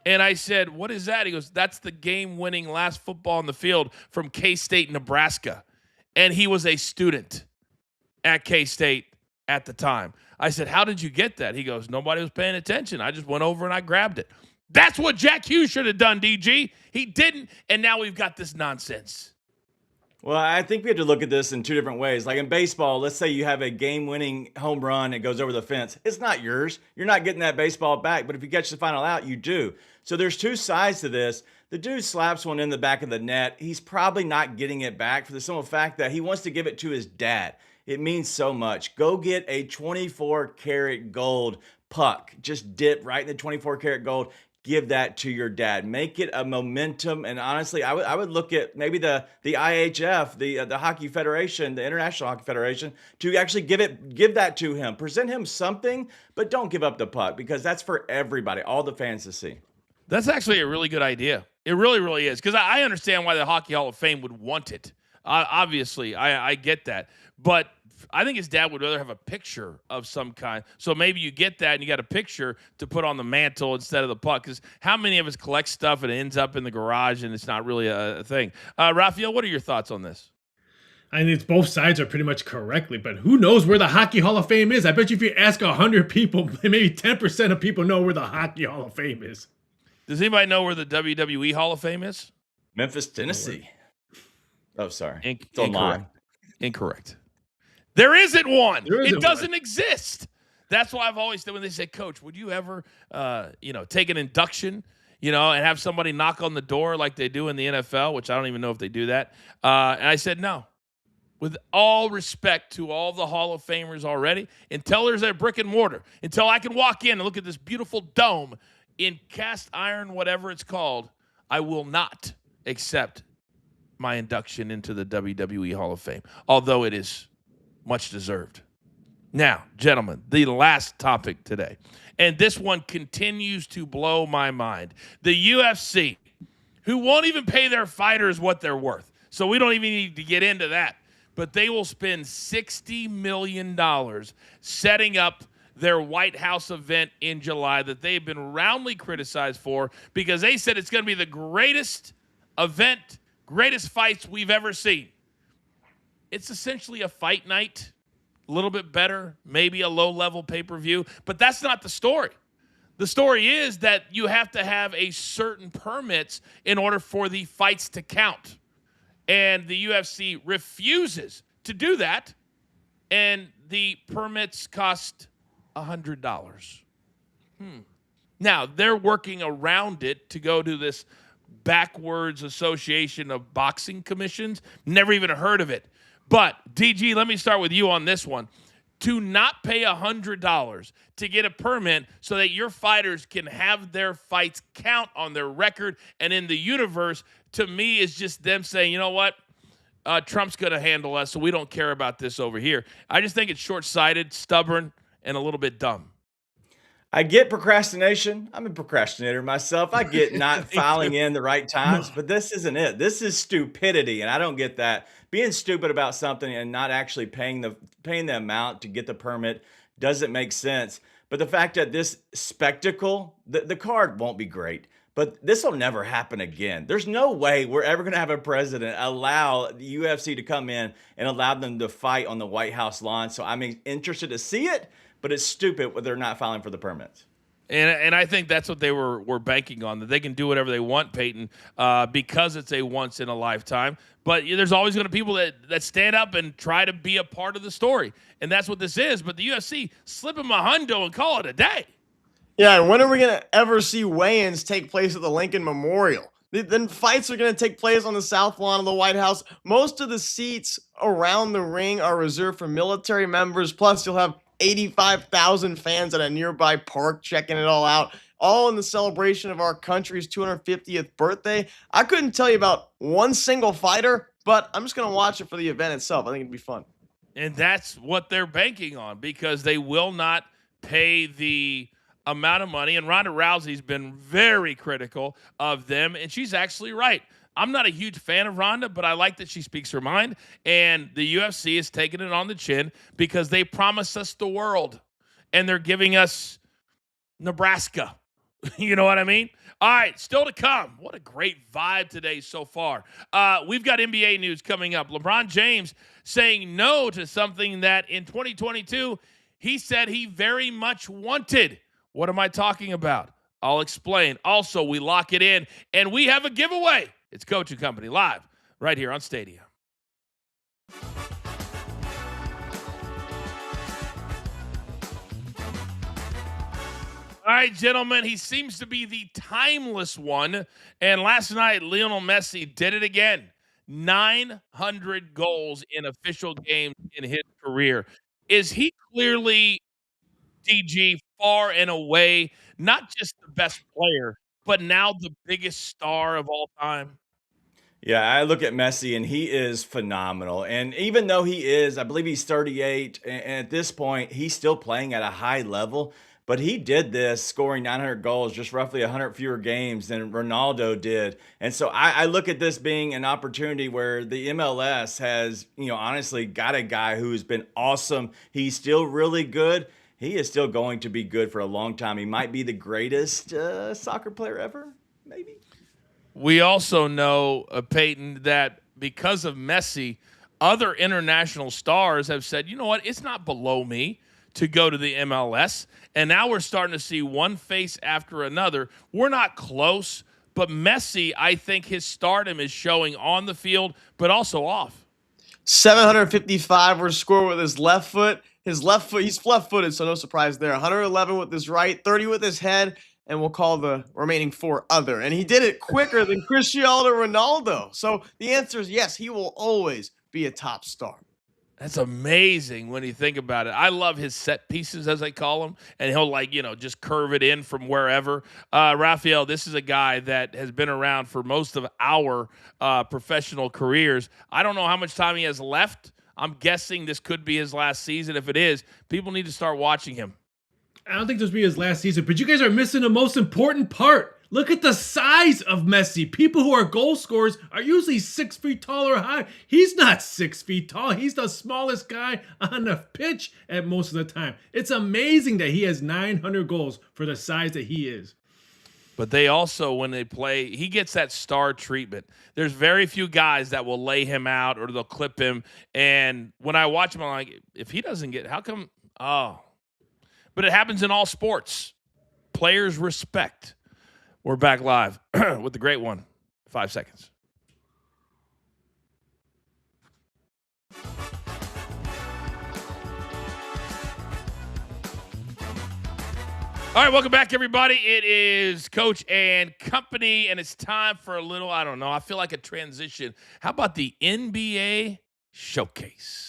And I said, what is that? He goes, that's the game-winning last football on the field from K-State, Nebraska. And he was a student at K-State at the time. I said, how did you get that? He goes, nobody was paying attention. I just went over and I grabbed it. That's what Jack Hughes should have done, DG. He didn't, and now we've got this nonsense. Well, I think we have to look at this in two different ways. Like in baseball, let's say you have a game-winning home run, it goes over the fence. It's not yours. You're not getting that baseball back, but if you catch the final out, you do. So there's two sides to this. The dude slaps one in the back of the net. He's probably not getting it back for the simple fact that he wants to give it to his dad. It means so much. Go get a 24 karat gold puck. Just dip right in the 24 karat gold. Give that to your dad. Make it a momentum. And honestly, I would look at maybe the IHF, the Hockey Federation, the International Hockey Federation, to actually give that to him. Present him something, but don't give up the puck, because that's for everybody, all the fans to see. That's actually a really good idea. It really, really is, because I understand why the Hockey Hall of Fame would want it. Obviously, I get that. But I think his dad would rather have a picture of some kind. So maybe you get that and you got a picture to put on the mantle instead of the puck. Because how many of us collect stuff and it ends up in the garage and it's not really a thing? Raphael, what are your thoughts on this? I mean, it's both sides are pretty much correctly, but who knows where the Hockey Hall of Fame is? I bet you if you ask 100 people, maybe 10% of people know where the Hockey Hall of Fame is. Does anybody know where the WWE Hall of Fame is? Memphis, Tennessee. Oh, sorry. It's online. Incorrect. There isn't one. It doesn't exist. That's why I've always said when they say, Coach, would you ever, take an induction, and have somebody knock on the door like they do in the NFL, which I don't even know if they do that. And I said, no. With all respect to all the Hall of Famers already, until there's a brick and mortar, until I can walk in and look at this beautiful dome in cast iron, whatever it's called, I will not accept my induction into the WWE Hall of Fame, although it is much deserved. Now, gentlemen, the last topic today, and this one continues to blow my mind. The UFC, who won't even pay their fighters what they're worth, so we don't even need to get into that, but they will spend $60 million setting up their White House event in July that they've been roundly criticized for, because they said it's going to be the greatest event, greatest fights we've ever seen. It's essentially a fight night, a little bit better, maybe a low-level pay-per-view, but that's not the story. The story is that you have to have a certain permits in order for the fights to count, and the UFC refuses to do that, and the permits cost $100. Now, they're working around it to go to this backwards association of boxing commissions. Never even heard of it. But, DG, let me start with you on this one. To not pay $100 to get a permit so that your fighters can have their fights count on their record and in the universe, to me, is just them saying, you know what? Trump's going to handle us, so we don't care about this over here. I just think it's short-sighted, stubborn, and a little bit dumb. I get procrastination. I'm a procrastinator myself. I get not filing in the right times, but this isn't it. This is stupidity, and I don't get that. Being stupid about something and not actually paying the amount to get the permit doesn't make sense. But the fact that this spectacle, the card won't be great, but this will never happen again. There's no way we're ever going to have a president allow the UFC to come in and allow them to fight on the White House lawn. So I'm interested to see it, but it's stupid when they're not filing for the permits. And I think that's what they were banking on, that they can do whatever they want, Peyton, because it's a once-in-a-lifetime. But there's always going to be people that stand up and try to be a part of the story. And that's what this is. But the UFC, slip them a hundo and call it a day. Yeah, and when are we going to ever see weigh-ins take place at the Lincoln Memorial? Then fights are going to take place on the South Lawn of the White House. Most of the seats around the ring are reserved for military members. Plus, you'll have 85,000 fans at a nearby park checking it all out, all in the celebration of our country's 250th birthday. I couldn't tell you about one single fighter, but I'm just going to watch it for the event itself. I think it'd be fun. And that's what they're banking on, because they will not pay the amount of money. And Ronda Rousey's been very critical of them, and she's actually right. I'm not a huge fan of Ronda, but I like that she speaks her mind, and the UFC is taking it on the chin because they promised us the world, and they're giving us Nebraska. You know what I mean? All right, still to come. What a great vibe today so far. We've got NBA news coming up. LeBron James saying no to something that in 2022 he said he very much wanted. What am I talking about? I'll explain. Also, we lock it in, and we have a giveaway. It's Coach and Company live right here on Stadia. All right, gentlemen, he seems to be the timeless one. And last night, Lionel Messi did it again. 900 goals in official games in his career. Is he clearly, DG, far and away, not just the best player, but now the biggest star of all time? Yeah, I look at Messi and he is phenomenal. And even though he is, I believe he's 38, and at this point, he's still playing at a high level. But he did this scoring 900 goals, just roughly 100 fewer games than Ronaldo did. And so I look at this being an opportunity where the MLS has, honestly got a guy who's been awesome. He's still really good. He is still going to be good for a long time. He might be the greatest soccer player ever, maybe. We also know, Peyton, that because of Messi, other international stars have said, you know what, it's not below me to go to the MLS. And now we're starting to see one face after another. We're not close, but Messi, I think his stardom is showing on the field, but also off. 755 were scored with his left foot. His left foot, he's left-footed, so no surprise there. 111 with his right, 30 with his head, and we'll call the remaining 4 other. And he did it quicker than Cristiano Ronaldo. So the answer is yes, he will always be a top star. That's amazing when you think about it. I love his set pieces, as I call them, and he'll just curve it in from wherever. Rafael, this is a guy that has been around for most of our professional careers. I don't know how much time he has left. I'm guessing this could be his last season. If it is, people need to start watching him. I don't think this will be his last season, but you guys are missing the most important part. Look at the size of Messi. People who are goal scorers are usually 6 feet tall or high. He's not 6 feet tall. He's the smallest guy on the pitch at most of the time. It's amazing that he has 900 goals for the size that he is. But they also, when they play, he gets that star treatment. There's very few guys that will lay him out or they'll clip him. And when I watch him, I'm like, if he doesn't get, how come? Oh. But it happens in all sports. Players respect. We're back live with the great one. 5 seconds. All right, welcome back, everybody. It is Coach and Company, and it's time for a little, I don't know, I feel like a transition. How about the NBA Showcase?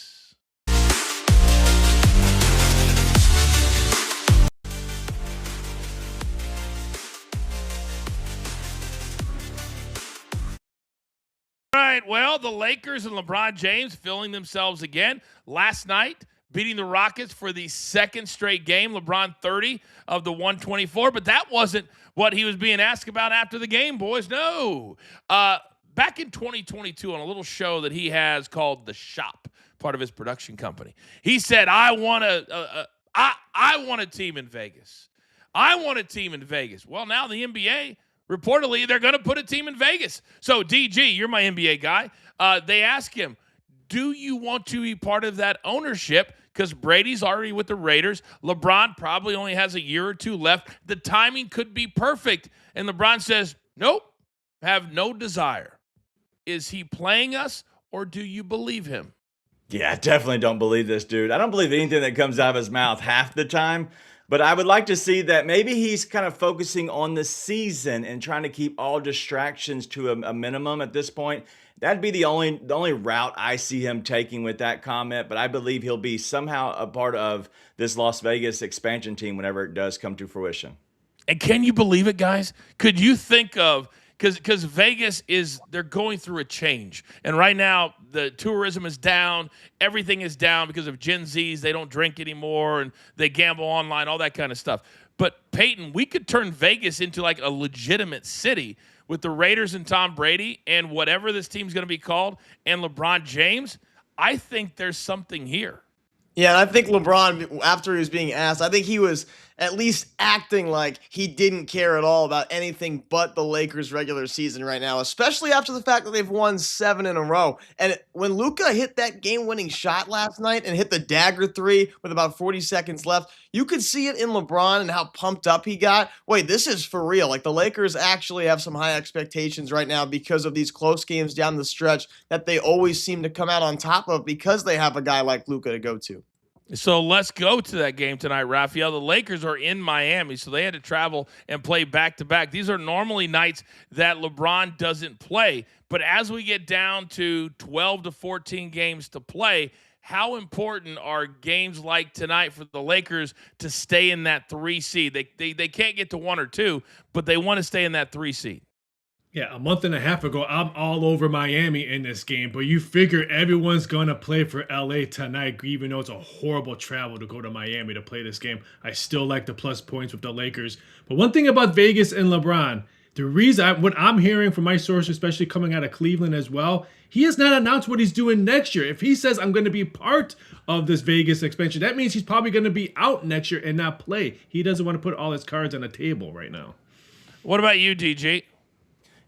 All right, well, the Lakers and LeBron James filling themselves again. Last night, beating the Rockets for the second straight game. LeBron 30 of the 124, but that wasn't what he was being asked about after the game, boys. No. Back in 2022 on a little show that he has called The Shop, part of his production company, he said, I want a team in Vegas. I want a team in Vegas. Well, now the NBA, reportedly, they're going to put a team in Vegas. So, DG, you're my NBA guy. They ask him, do you want to be part of that ownership? Because Brady's already with the Raiders. LeBron probably only has a year or two left. The timing could be perfect. And LeBron says, nope, have no desire. Is he playing us, or do you believe him? Yeah, I definitely don't believe this dude. I don't believe anything that comes out of his mouth half the time. But I would like to see that maybe he's kind of focusing on the season and trying to keep all distractions to a minimum at this point. That'd be the only route I see him taking with that comment. But I believe he'll be somehow a part of this Las Vegas expansion team whenever it does come to fruition. And can you believe it, guys? Could you think of, because Vegas they're going through a change. And right now, the tourism is down. Everything is down because of Gen Zs. They don't drink anymore, and they gamble online, all that kind of stuff. But, Peyton, we could turn Vegas into like a legitimate city with the Raiders and Tom Brady and whatever this team's going to be called and LeBron James. I think there's something here. Yeah, and I think LeBron, after he was being asked, I think he was at least acting like he didn't care at all about anything but the Lakers' regular season right now, especially after the fact that they've won 7 in a row. And when Luka hit that game-winning shot last night and hit the dagger 3 with about 40 seconds left, you could see it in LeBron and how pumped up he got. Wait, this is for real. Like, the Lakers actually have some high expectations right now because of these close games down the stretch that they always seem to come out on top of because they have a guy like Luka to go to. So let's go to that game tonight, Raphael. The Lakers are in Miami, so they had to travel and play back-to-back. These are normally nights that LeBron doesn't play. But as we get down to 12 to 14 games to play, how important are games like tonight for the Lakers to stay in that 3 seed? They can't get to 1 or 2, but they want to stay in that 3 seed. Yeah, a month and a half ago, I'm all over Miami in this game, but you figure everyone's going to play for LA tonight, even though it's a horrible travel to go to Miami to play this game. I still like the plus points with the Lakers. But one thing about Vegas and LeBron, the reason what I'm hearing from my sources, especially coming out of Cleveland as well, he has not announced what he's doing next year. If he says, I'm going to be part of this Vegas expansion, that means he's probably going to be out next year and not play. He doesn't want to put all his cards on the table right now. What about you, DG?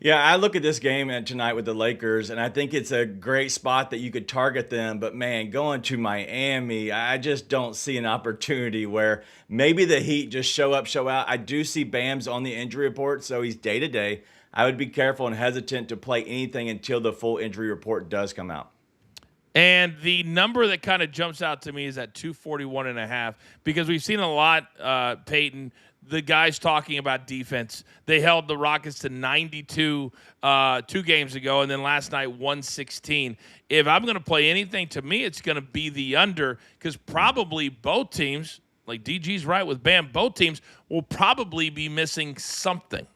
Yeah, I look at this game tonight with the Lakers, and I think it's a great spot that you could target them. But, man, going to Miami, I just don't see an opportunity where maybe the Heat just show up, show out. I do see Bam's on the injury report, so he's day-to-day. I would be careful and hesitant to play anything until the full injury report does come out. And the number that kind of jumps out to me is at 241.5 because we've seen a lot, Peyton, the guys talking about defense. They held the Rockets to 92 2 games ago, and then last night 116. If I'm going to play anything, to me it's going to be the under because probably both teams, like DG's right with Bam, both teams will probably be missing something.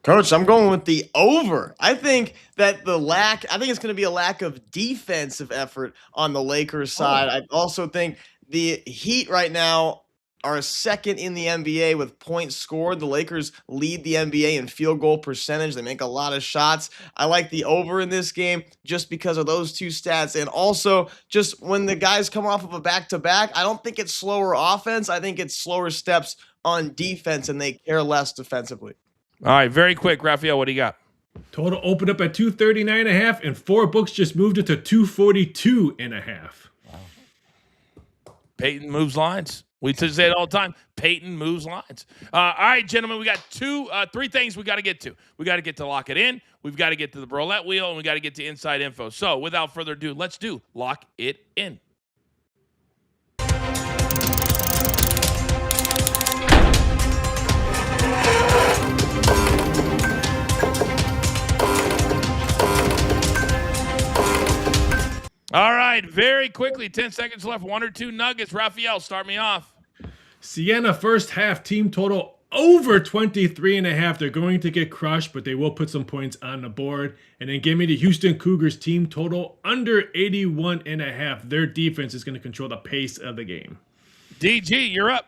Coach, I'm going with the over. I think that I think it's going to be a lack of defensive effort on the Lakers side. I also think the Heat right now are second in the NBA with points scored. The Lakers lead the NBA in field goal percentage. They make a lot of shots. I like the over in this game just because of those two stats. And also, just when the guys come off of a back-to-back, I don't think it's slower offense. I think it's slower steps on defense, and they care less defensively. All right, very quick, Raphael, what do you got? Total opened up at 239.5, and 4 books just moved it to 242.5. Wow. Peyton moves lines. We say it all the time. Peyton moves lines. All right, gentlemen, we got 3 things we got to get to. We got to get to Lock It In. We've got to get to the Roulette Wheel, and we got to get to Inside Info. So, without further ado, let's do Lock It In. All right, very quickly, 10 seconds left, 1 or 2 nuggets. Raphael, start me off. Siena first half team total over 23.5. They're going to get crushed, but they will put some points on the board. And then give me the Houston Cougars team total under 81.5. Their defense is going to control the pace of the game. DG, you're up.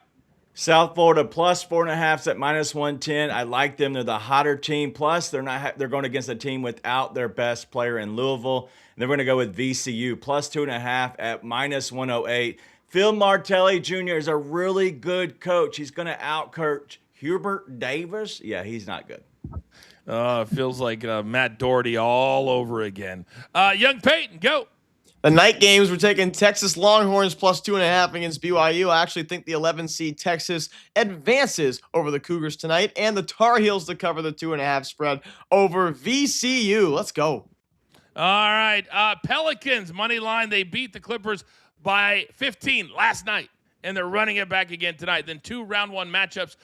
South Florida plus 4.5 at minus 110. I like them. They're the hotter team. Plus, they're going against a team without their best player in Louisville. And they're going to go with VCU plus 2.5 at minus 108. Phil Martelli Jr. is a really good coach. He's going to outcoach Hubert Davis. Yeah, he's not good. Feels like Matt Doherty all over again. Young Peyton, go. The night games, we're taking Texas Longhorns plus 2.5 against BYU. I actually think the 11 seed Texas advances over the Cougars tonight, and the Tar Heels to cover the 2.5 spread over VCU. Let's go. All right. Pelicans, money line. They beat the Clippers by 15 last night, and they're running it back again tonight. Then 2 round 1 matchups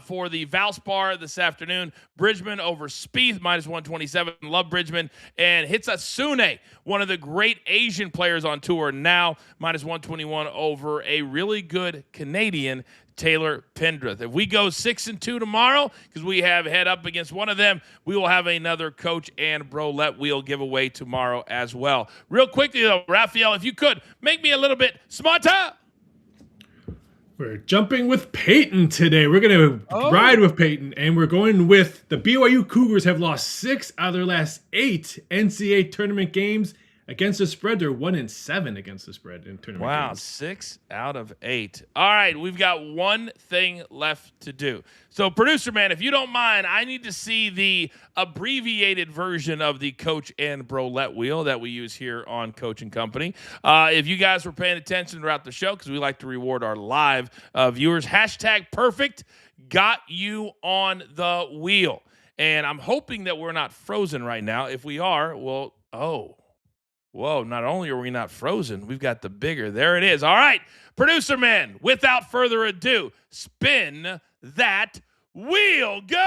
for the Valspar this afternoon. Bridgman over Spieth, minus 127. Love Bridgman. And Hitsasune, one of the great Asian players on tour now, minus 121 over a really good Canadian, Taylor Pendrith. If we go 6-2 tomorrow, because we have head up against one of them, we will have another Coach and Roulette Wheel giveaway tomorrow as well. Real quickly, though, Raphael, if you could, make me a little bit smarter. We're jumping with Peyton today. We're going to ride with Peyton, and we're going with the BYU Cougars have lost 6 out of their last 8 NCAA tournament games against the spread. They're 1-7 against the spread in tournament games. Wow, 6 out of 8. All right, we've got one thing left to do. So, producer man, if you don't mind, I need to see the abbreviated version of the Coach and Roulette Wheel that we use here on Coach and Company. If you guys were paying attention throughout the show, because we like to reward our live viewers, #perfect got you on the wheel. And I'm hoping that we're not frozen right now. If we are, well, Whoa, not only are we not frozen, we've got the bigger. There it is. All right, producer man, without further ado, spin that wheel. Go!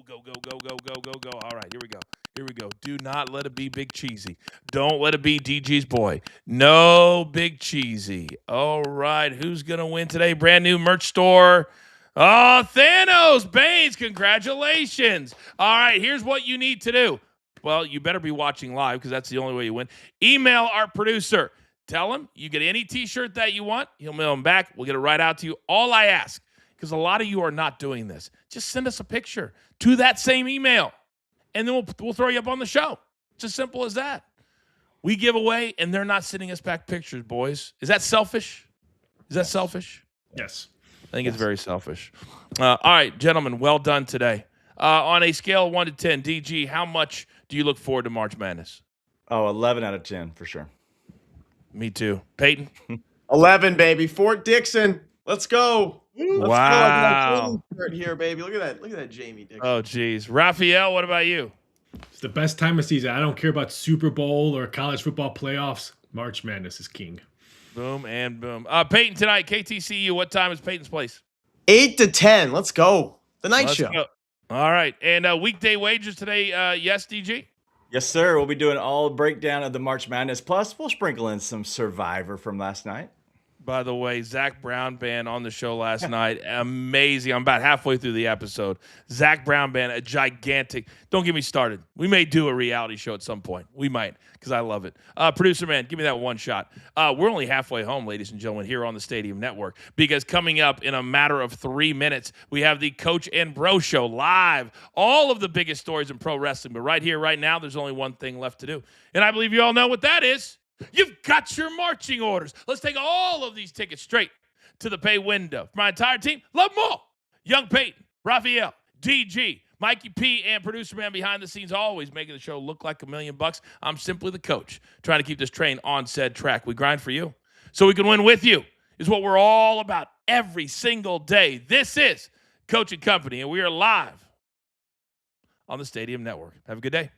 Go, go, go, go, go, go, go. All right, here we go. Here we go. Do not let it be Big Cheesy. Don't let it be DG's boy. No Big Cheesy. All right, who's going to win today? Brand new merch store. Oh, Thanos Baines, congratulations. All right, here's what you need to do. Well, you better be watching live because that's the only way you win. Email our producer. Tell him you get any T-shirt that you want. He'll mail them back. We'll get it right out to you. All I ask, because a lot of you are not doing this, just send us a picture to that same email, and then we'll throw you up on the show. It's as simple as that. We give away, and they're not sending us back pictures, boys. Is that selfish? Is that selfish? Yes. I think it's very selfish. All right, gentlemen, well done today. On a scale of 1 to 10, DG, how much do you look forward to March Madness? Oh, 11 out of 10 for sure. Me too. Peyton? 11, baby. Fort Dixon. Let's go. Let's Wow. go. Shirt here, baby. Look at that. Look at that Jamie Dixon. Oh, geez. Raphael, what about you? It's the best time of season. I don't care about Super Bowl or college football playoffs. March Madness is king. Boom and boom. Peyton, tonight, KTCU, what time is Peyton's place? 8 to 10. Let's go. The night Let's show. go. All right. And weekday wagers today, yes, DG? Yes, sir. We'll be doing all breakdown of the March Madness. Plus, we'll sprinkle in some Survivor from last night. By the way, Zach Brown Band on the show last night. Amazing. I'm about halfway through the episode. Zach Brown Band, a gigantic. Don't get me started. We may do a reality show at some point. We might, because I love it. Producer man, give me that one shot. We're only halfway home, ladies and gentlemen, here on the Stadium Network, because coming up in a matter of 3 minutes, we have the Coach and Bro Show live. All of the biggest stories in pro wrestling. But right here, right now, there's only one thing left to do. And I believe you all know what that is. You've got your marching orders. Let's take all of these tickets straight to the pay window. For my entire team, love them all. Young Peyton, Raphael, DG, Mikey P, and producer man behind the scenes, always making the show look like $1 million. I'm simply the coach, trying to keep this train on said track. We grind for you so we can win with you, is what we're all about every single day. This is Coach and Company, and we are live on the Stadium Network. Have a good day.